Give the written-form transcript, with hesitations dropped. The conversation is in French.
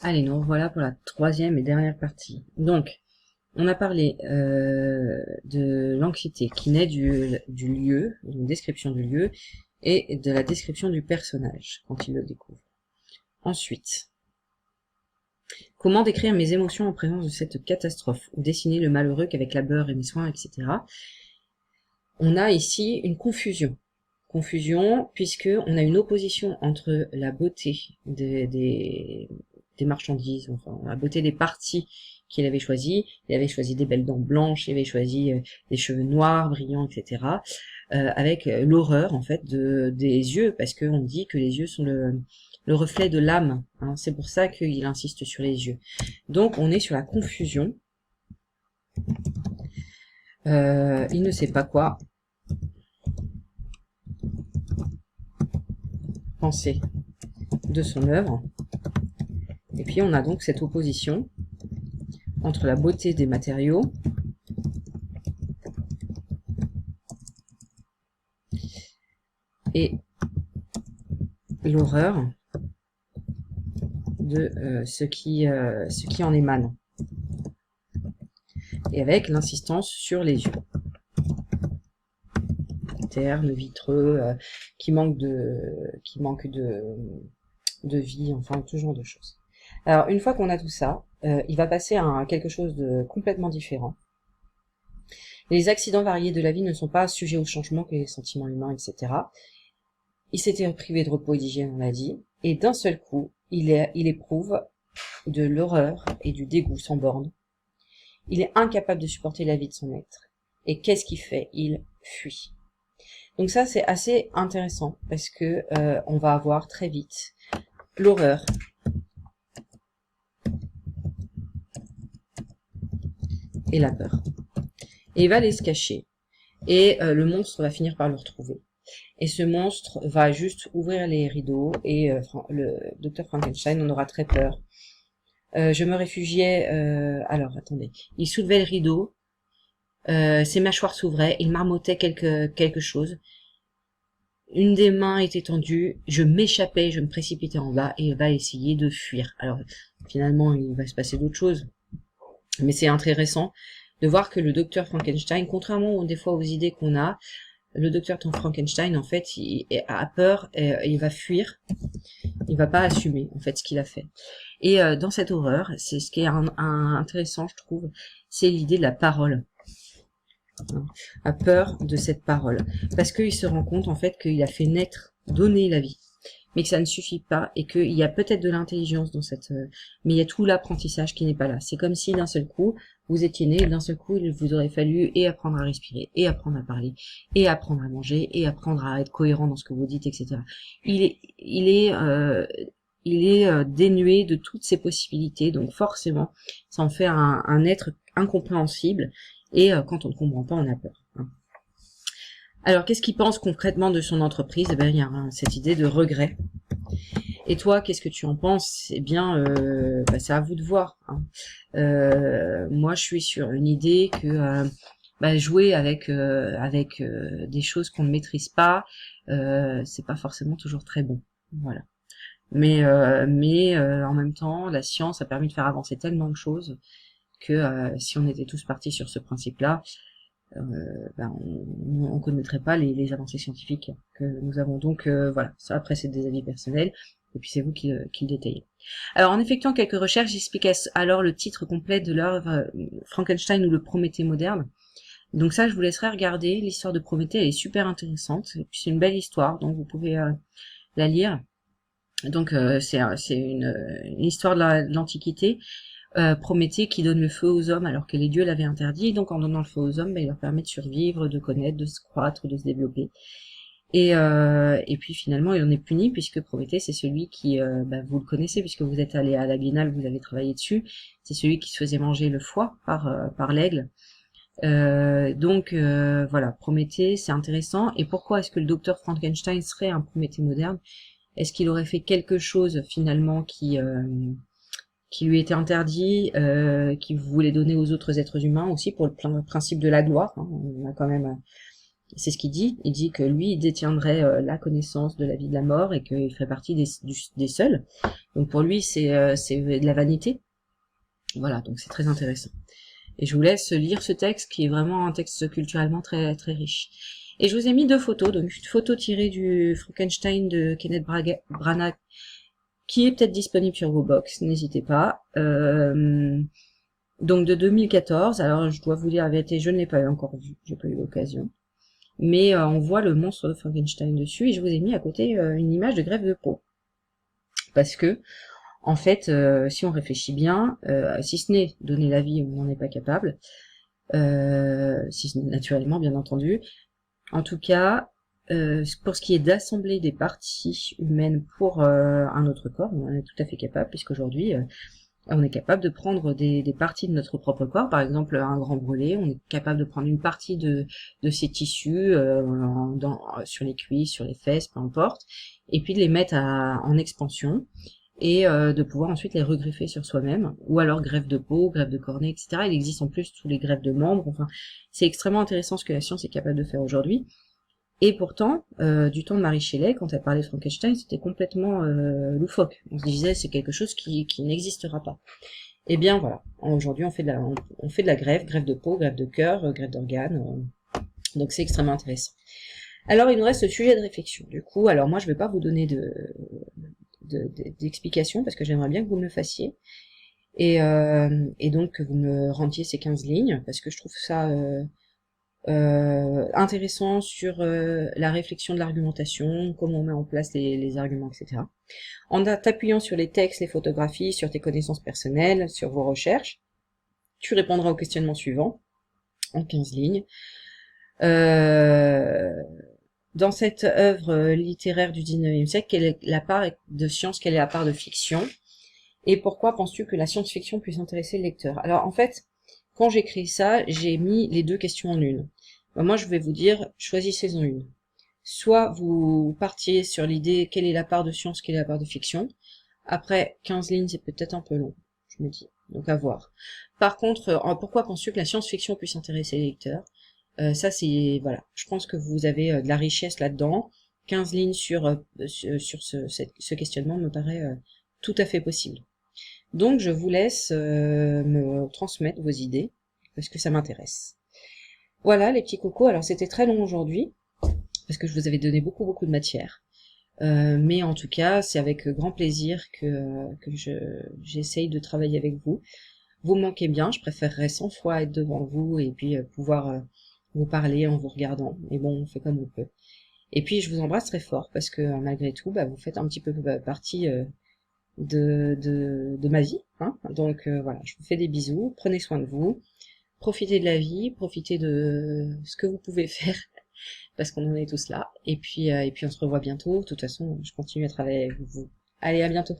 Allez, nous revoilà pour la troisième et dernière partie. Donc, on a parlé de l'anxiété qui naît du lieu, d'une description du lieu, et de la description du personnage quand il le découvre. Ensuite, comment décrire mes émotions en présence de cette catastrophe, ou dessiner le malheureux qu'avec labeur et mes soins, etc. On a ici une confusion. Confusion puisque on a une opposition entre la beauté des marchandises, enfin la beauté des parties qu'il avait choisies. Il avait choisi des belles dents blanches, il avait choisi des cheveux noirs, brillants, etc. Avec l'horreur en fait des yeux, parce qu'on dit que les yeux sont le reflet de l'âme. Hein, c'est pour ça qu'il insiste sur les yeux. Donc on est sur la confusion. Il ne sait pas quoi penser de son œuvre. Et puis on a donc cette opposition entre la beauté des matériaux et l'horreur de ce qui en émane. Et avec l'insistance sur les yeux. Ternes, vitreux, qui manquent de vie, enfin tout genre de choses. Alors une fois qu'on a tout ça, il va passer à quelque chose de complètement différent. Les accidents variés de la vie ne sont pas sujets au changement que les sentiments humains, etc. Il s'était privé de repos et d'hygiène, on l'a dit, et d'un seul coup, il éprouve de l'horreur et du dégoût sans borne. Il est incapable de supporter la vie de son être. Et qu'est-ce qu'il fait? Il fuit. Donc ça, c'est assez intéressant, parce que on va avoir très vite l'horreur et la peur. Et il va aller se cacher. Et le monstre va finir par le retrouver. Et ce monstre va juste ouvrir les rideaux, et le docteur Frankenstein en aura très peur. Je me réfugiais... alors, attendez. Il soulevait le rideau, ses mâchoires s'ouvraient, il marmottait quelque chose. Une des mains était tendue, je m'échappais, je me précipitais en bas, et il va essayer de fuir. Alors, finalement, il va se passer d'autres choses. Mais c'est intéressant de voir que le docteur Frankenstein, contrairement des fois aux idées qu'on a, le docteur Frankenstein, en fait, il a peur, et il va fuir, il va pas assumer, en fait, ce qu'il a fait. Et dans cette horreur, c'est ce qui est intéressant, je trouve, c'est l'idée de la parole. A peur de cette parole. Parce qu'il se rend compte, en fait, qu'il a fait naître, donner la vie. Mais que ça ne suffit pas, et qu'il y a peut-être de l'intelligence dans cette... mais il y a tout l'apprentissage qui n'est pas là. C'est comme si d'un seul coup, vous étiez né, et d'un seul coup, il vous aurait fallu et apprendre à respirer, et apprendre à parler, et apprendre à manger, et apprendre à être cohérent dans ce que vous dites, etc. Il est dénué de toutes ces possibilités, donc forcément, ça en fait un être incompréhensible, et quand on ne comprend pas, on a peur. Hein. Alors, qu'est-ce qu'il pense concrètement de son entreprise? Eh bien, il y a cette idée de regret. Et toi, qu'est-ce que tu en penses? Eh bien, c'est à vous de voir. Hein. Moi, je suis sur une idée que jouer avec des choses qu'on ne maîtrise pas, c'est pas forcément toujours très bon. Voilà. Mais en même temps, la science a permis de faire avancer tellement de choses que si on était tous partis sur ce principe-là, on connaîtrait pas les avancées scientifiques que nous avons. Donc voilà, ça après c'est des avis personnels, et puis c'est vous qui le détaillez. Alors en effectuant quelques recherches, j'expliquais alors le titre complet de l'œuvre Frankenstein ou le Prométhée moderne. Donc ça, je vous laisserai regarder. L'histoire de Prométhée, elle est super intéressante, et puis c'est une belle histoire, donc vous pouvez la lire. Donc c'est une histoire de l'Antiquité. Prométhée qui donne le feu aux hommes alors que les dieux l'avaient interdit, donc en donnant le feu aux hommes, il leur permet de survivre, de connaître, de se croître, de se développer. Et puis finalement il en est puni, puisque Prométhée c'est celui qui, vous le connaissez puisque vous êtes allé à la Biennale, vous avez travaillé dessus, c'est celui qui se faisait manger le foie par l'aigle. Donc voilà, Prométhée c'est intéressant. Et pourquoi est-ce que le docteur Frankenstein serait un Prométhée moderne? Est-ce qu'il aurait fait quelque chose finalement qui lui était interdit, qui voulait donner aux autres êtres humains aussi pour le principe de la gloire, hein. On a quand même C'est ce qu'il dit. Il dit que lui, il détiendrait la connaissance de la vie, de la mort, et qu'il ferait partie des seuls. Donc pour lui, c'est de la vanité. Voilà, donc c'est très intéressant. Et je vous laisse lire ce texte, qui est vraiment un texte culturellement très très riche. Et je vous ai mis 2 photos. Donc une photo tirée du Frankenstein de Kenneth Branagh, qui est peut-être disponible sur vos box, n'hésitez pas. Donc de 2014. Alors je dois vous dire la vérité, je ne l'ai pas encore vu, j'ai pas eu l'occasion. Mais on voit le monstre de Frankenstein dessus, et je vous ai mis à côté une image de greffe de peau. Parce que, en fait, si on réfléchit bien, si ce n'est donner la vie, on n'en est pas capable, si ce n'est naturellement, bien entendu. En tout cas, pour ce qui est d'assembler des parties humaines pour un autre corps, on en est tout à fait capable, puisqu'aujourd'hui, on est capable de prendre des parties de notre propre corps, par exemple un grand brûlé, on est capable de prendre une partie de ces tissus sur les cuisses, sur les fesses, peu importe, et puis de les mettre en expansion, et de pouvoir ensuite les regreffer sur soi-même, ou alors greffe de peau, greffe de cornée, etc. Il existe en plus tous les greffes de membres, enfin, c'est extrêmement intéressant ce que la science est capable de faire aujourd'hui. Et pourtant, du temps de Mary Shelley, quand elle parlait de Frankenstein, c'était complètement loufoque. On se disait, c'est quelque chose qui n'existera pas. Eh bien voilà, aujourd'hui on fait de la greffe de peau, greffe de cœur, greffe d'organes, donc c'est extrêmement intéressant. Alors il nous reste le sujet de réflexion. Du coup, alors moi je vais pas vous donner d'explications, parce que j'aimerais bien que vous me le fassiez, et donc que vous me rendiez ces 15 lignes, parce que je trouve ça intéressant sur la réflexion de l'argumentation, comment on met en place les arguments, etc. En t'appuyant sur les textes, les photographies, sur tes connaissances personnelles, sur vos recherches, tu répondras au questionnement suivant, en 15 lignes. Dans cette œuvre littéraire du 19e siècle, quelle est la part de science, quelle est la part de fiction, et pourquoi penses-tu que la science-fiction puisse intéresser le lecteur? Alors en fait, quand j'écris ça, j'ai mis les 2 questions en une. Moi, je vais vous dire, choisissez-en une. Soit vous partiez sur l'idée, quelle est la part de science, quelle est la part de fiction. Après, 15 lignes, c'est peut-être un peu long, je me dis. Donc à voir. Par contre, pourquoi penses-tu que la science-fiction puisse intéresser les lecteurs? Ça, c'est, voilà. Je pense que vous avez de la richesse là-dedans. 15 lignes sur ce questionnement me paraît tout à fait possible. Donc je vous laisse me transmettre vos idées, parce que ça m'intéresse. Voilà les petits cocos, alors c'était très long aujourd'hui, parce que je vous avais donné beaucoup de matière. Mais en tout cas, c'est avec grand plaisir que j'essaye de travailler avec vous. Vous me manquez bien, je préférerais 100 fois être devant vous et puis pouvoir vous parler en vous regardant. Mais bon, on fait comme on peut. Et puis je vous embrasse très fort, parce que malgré tout, vous faites un petit peu partie de ma vie, hein. Donc voilà, je vous fais des bisous, prenez soin de vous, profitez de la vie, profitez de ce que vous pouvez faire, parce qu'on en est tous là, et puis on se revoit bientôt. De toute façon, je continue à travailler avec vous. Allez, à bientôt.